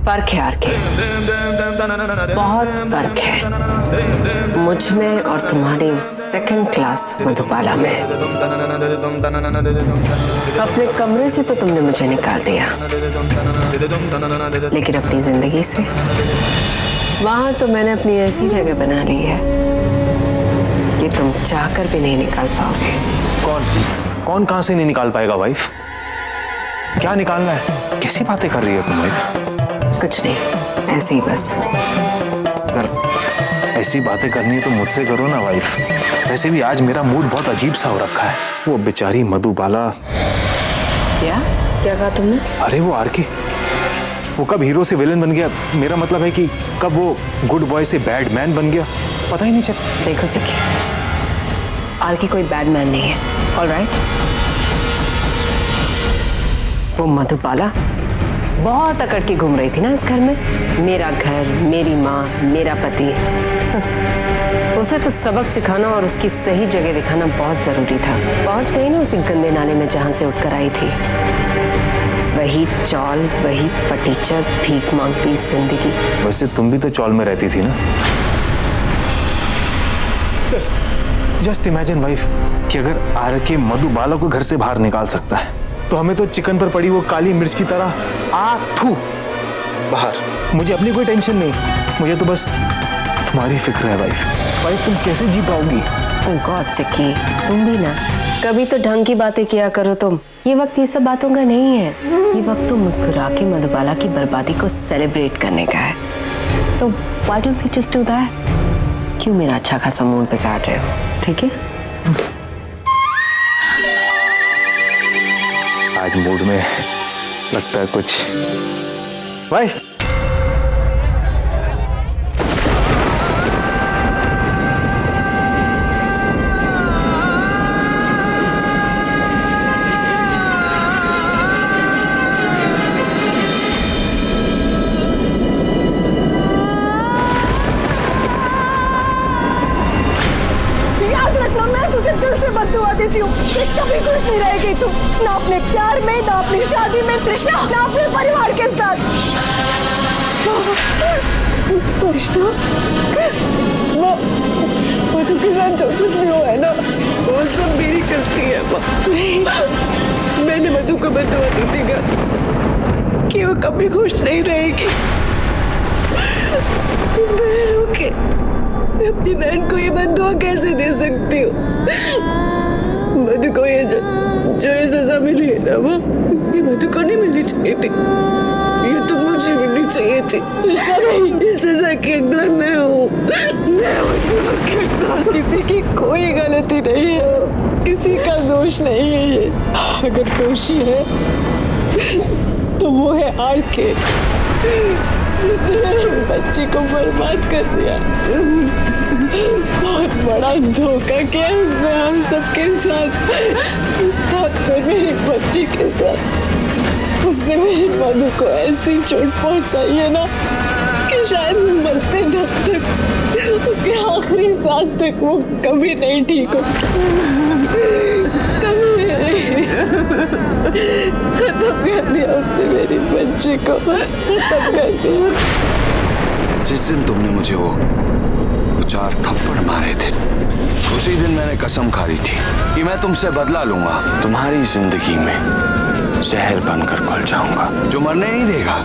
फर्क है आरके, बहुत फर्क है मुझ में और तुम्हारी सेकंड क्लास मधुबाला में। अपने कमरे से तो तुमने मुझे निकाल दिया, लेकिन अपनी जिंदगी से वहां तो मैंने अपनी ऐसी जगह बना ली है कि तुम चाहकर भी नहीं निकाल पाओगे। कौन कहां से नहीं निकाल पाएगा वाइफ? क्या निकालना है? कैसी बातें कर रही है तुम वाइफ? कुछ नहीं, ऐसे ही बस। अगर ऐसी बातें करनी है तो मुझसे करो ना वाइफ। वैसे भी आज मेरा मूड बहुत अजीब सा हो रखा है। वो बेचारी मधुबाला। क्या कहा तुमने? अरे वो आरके, वो कब हीरो से विलेन बन गया, मेरा मतलब है कि कब वो गुड बॉय से बैड मैन बन गया, पता ही नहीं चला। देखो सिक्की, आरके कोई बैड मैन नहीं है, ऑलराइट? वो मधुबाला बहुत अकड़ के घूम रही थी ना इस घर में। मेरा घर, मेरी माँ, मेरा पति। उसे तो सबक सिखाना और उसकी सही जगह दिखाना बहुत जरूरी था। पहुंच गई ना उसी गंदे नाले में जहां से उठकर आई थी। वही चौल, वही फटीचर, भीख मांगती जिंदगी। वैसे तुम भी तो चौल में रहती थी ना। जस्ट इमेजिन वाइफ कि अगर आरके मधुबाला को घर से बाहर निकाल सकता है तो हमें तो चिकन पर पड़ी वो काली मिर्च की तरह आथू बाहर। मुझे अपनी कोई टेंशन नहीं, मुझे तो बस तुम्हारी फिक्र है वाइफ तुम कैसे जी पाओगी? ओह गॉड सिक्की, तुम भी ना कभी तो ढंग की बातें किया करो तुम। ये वक्त ये सब बातों का नहीं है। ये वक्त तो मुस्कुरा के मधुबाला की बर्बादी को सेलिब्रेट करने का है। So why don't we just do that? क्यों मेरा अच्छा खासा मूड बिगाड़ रहे हो? ठीक है, आज मूड में लगता है कुछ। वाइफ बददुआ देती हूँ, कभी खुश नहीं रहेगी तू, ना अपने प्यार में, ना अपनी शादी में कृष्णा, ना अपने परिवार के साथ। कृष्णा, वो तो के साथ जो कुछ भी हुआ है ना, वो सब मेरी गलती है। नहीं, मैंने मधु को बददुआ दी थी कि वो कभी खुश नहीं रहेगी। बहनों के अपनी बहन को ये बददुआ कैसे दे सकती हो? मधु को ये जो सजा मिली है ना, वो ये मधु को नहीं मिलनी चाहिए थी, ये तो मुझे मिलनी चाहिए थी। इस सजा की हकदार मैं हूँ, मैं उस सजा की हकदार। किसी की कोई गलती नहीं है, किसी का दोष नहीं है ये। अगर दोषी है तो वो है आरके, जिसने मेरे बच्चे को बर्बाद कर दिया। बहुत बड़ा धोखा किया उसने हम सबके साथ, मेरी बच्ची के साथ। उसने मेरी मधु को ऐसी चोट पहुंचाई है ना कि शायद मरते दम तक, उसके आखिरी सांस तक वो कभी नहीं ठीक हो, कभी नहीं। खत्म कर दिया उसने मेरी बच्ची को, खत्म कर दिया। जिस दिन तुमने मुझे वो 4 थप्पड़ मारे थे, उसी दिन मैंने कसम खा ली थी कि मैं तुमसे बदला लूंगा। तुम्हारी जिंदगी में जहर बनकर घुल जाऊंगा, जो मरने नहीं देगा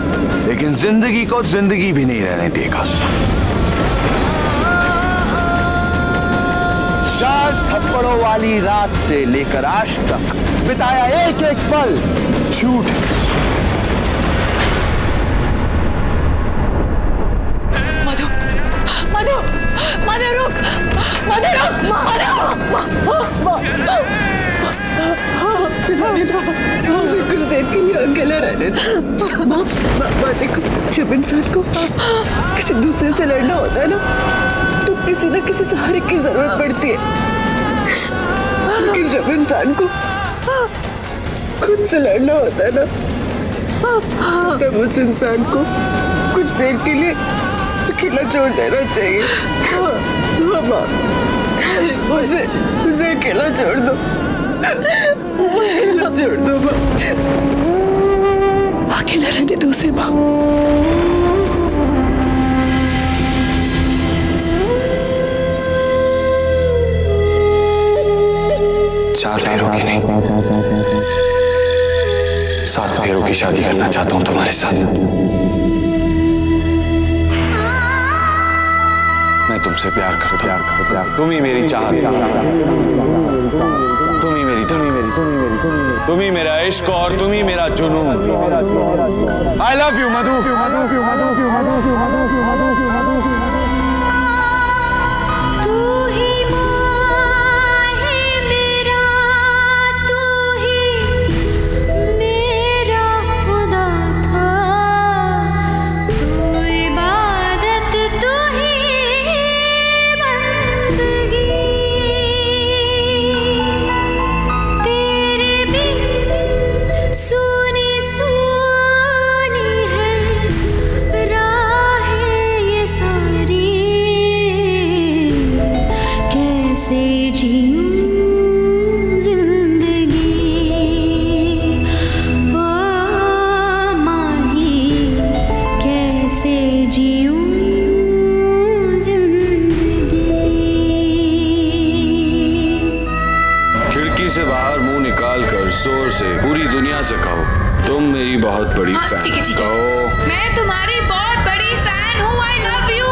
लेकिन जिंदगी को जिंदगी भी नहीं रहने देगा। 4 थप्पड़ों वाली रात से लेकर आज तक बिताया एक एक पल झूठ। मधु, मधु, मधु रुक, मधु रुक, कुछ देर के लिए अकेला रहने दो। माँ देखो, जब इंसान को किसी दूसरे से लड़ना होता है ना, तो किसी न किसी सहारे की जरूरत पड़ती है। लेकिन जब इंसान को खुद से लड़ना होता है ना, तब उस इंसान को कुछ देर के लिए अकेला छोड़ देना चाहिए। माँ, उसे अकेला छोड़ दो, अकेला छोड़ दो माँ। अकेला रहने दो उसे माँ। चार फेरों की नहीं, 7 फेरों की शादी करना चाहता हूं तुम्हारे साथ। मैं तुमसे प्यार करता हूं, तुम ही मेरी चाहत, तुम ही मेरी, तुम ही मेरा इश्क और तुम ही मेरा जुनून। आई लव यू मधु। से बाहर मुंह निकाल कर जोर से पूरी दुनिया से कहो तुम मेरी बहुत बड़ी फैन। कहो मैं तुम्हारी बहुत बड़ी फैन हूँ। I love you.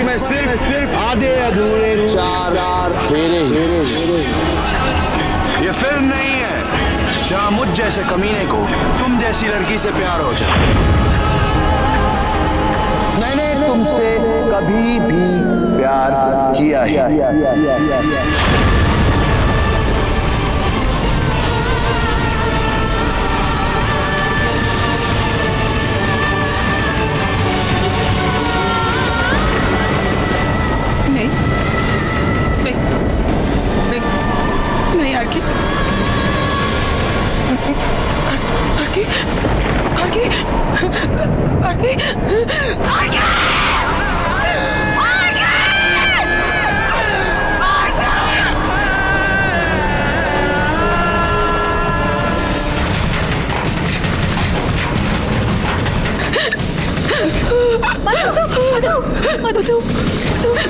में सिर्फ आधे अधूरे 4 फेरे ही। ये फिल्म नहीं है जहां मुझ जैसे कमीने को तुम जैसी लड़की से प्यार हो जाए। मैंने तुमसे कभी भी प्यार किया ही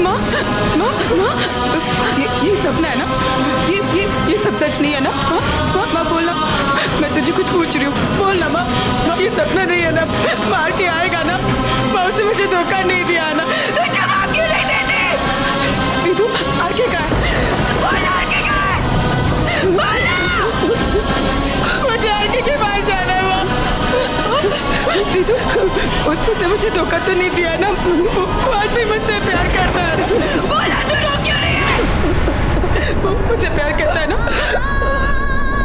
माँ ये सपना है ना? ये सब सच नहीं है ना? माँ बोलना, मैं तुझे कुछ पूछ रही हूँ, बोलना माँ। ये सपना नहीं है ना? मार के आएगा ना? माँ उसने मुझे धोखा नहीं दिया ना? तो जवाब क्यों नहीं देती? दीदू आगे का बोला, आगे का बोला, मुझे आगे के पास जाना है माँ। दीदू उसने मुझे धोखा तो नहीं दिया ना? वो आज भी मुझसे प्यार करता है ना? बोला तू रो क्यों रही है? वो मुझसे प्यार करता है ना?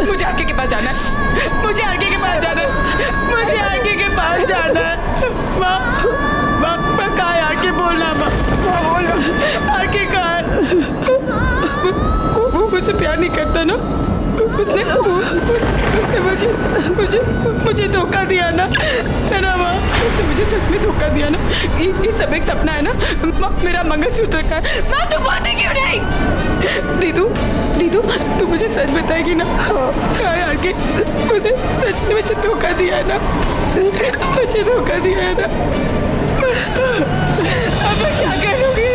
मुझे आगे के पास जाना है, मुझे आगे के पास जाना है, मुझे आगे के पास जाना है। माँ कहाँ है? आके बोलना माँ, बोलो आगे कहाँ है? वो मुझसे प्यार नहीं करता ना? उसने मुझे धोखा दिया ना, है ना माँ? उसने मुझे सच में धोखा दिया ना? ये सब एक सपना है ना? माँ मेरा मंगलसूत्र का है। माँ तू बातें क्यों नहीं? दीदू तू मुझे सच बताएगी ना? कहाँ यार के मुझे सच में मुझे धोखा दिया है ना? मुझे धोखा दिया है ना? अब मैं क्या करूँगी?